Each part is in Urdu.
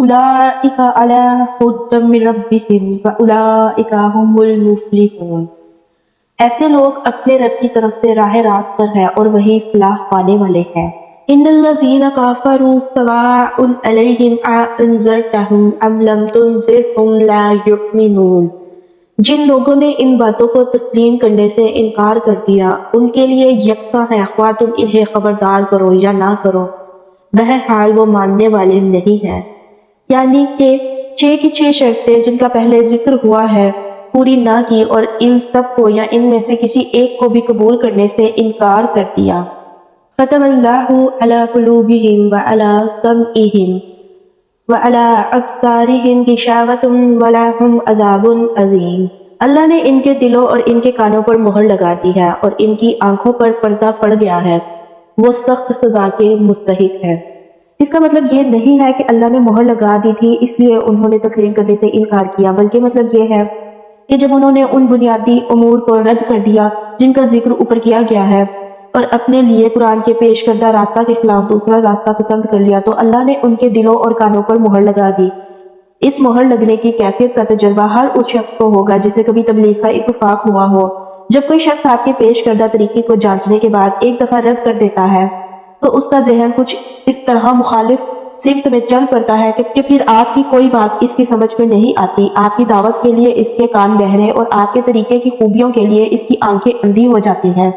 اولئک علی ھدی من ربہم واولئک ھم المفلحون۔ ایسے لوگ اپنے رب کی طرف سے راہ راست پر ہے اور وہی فلاح پانے والے ہیں۔ ان الذین کفروا سواء علیہم اانذرتہم ام لم تنذرہم لا یؤمنون۔ جن لوگوں نے ان باتوں کو تسلیم کرنے سے انکار کر دیا ان کے لیے یکساں ہے خواہ تم انہیں خبردار کرو یا نہ کرو، بہرحال وہ ماننے والے نہیں ہیں۔ یعنی کہ 6 کی 6 شرطیں جن کا پہلے ذکر ہوا ہے پوری نہ کی اور ان سب کو یا ان میں سے کسی ایک کو بھی قبول کرنے سے انکار کر دیا۔ ختم اللہ علی قلوبہم وعلی سمعہم وعلی ابصارہم غشاوۃ ولہم عذاب عظیم۔ اللہ نے ان کے دلوں اور ان کے کانوں پر مہر لگا دی ہے اور ان کی آنکھوں پر پردہ پڑ گیا ہے، وہ سخت سزا کے مستحق ہے۔ اس کا مطلب یہ نہیں ہے کہ اللہ نے مہر لگا دی تھی اس لیے انہوں نے تسلیم کرنے سے انکار کیا، بلکہ مطلب یہ ہے کہ جب انہوں نے ان بنیادی امور کو رد کر دیا جن کا ذکر اوپر کیا گیا ہے اور اپنے لیے قرآن کے پیش کردہ راستہ کے خلاف دوسرا راستہ پسند کر لیا تو اللہ نے ان کے دلوں اور کانوں پر مہر لگا دی۔ اس مہر لگنے کی کیفیت کا تجربہ ہر اس شخص کو ہوگا جسے کبھی تبلیغ کا اتفاق ہوا ہو۔ جب کوئی شخص آپ کے پیش کردہ طریقے کو جانچنے کے بعد ایک دفعہ رد کر دیتا ہے تو اس کا ذہن کچھ اس طرح مخالف سمت میں چل پڑتا ہے کہ پھر آپ کی کوئی بات اس کی سمجھ میں نہیں آتی، آپ کی دعوت کے لیے اس کے کان بہرے اور آپ کے طریقے کی خوبیوں کے لیے اس کی آنکھیں اندھی ہو جاتی ہیں،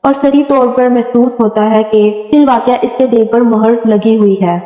اور صریح طور پر محسوس ہوتا ہے کہ فی الواقع اس کے دل پر مہر لگی ہوئی ہے۔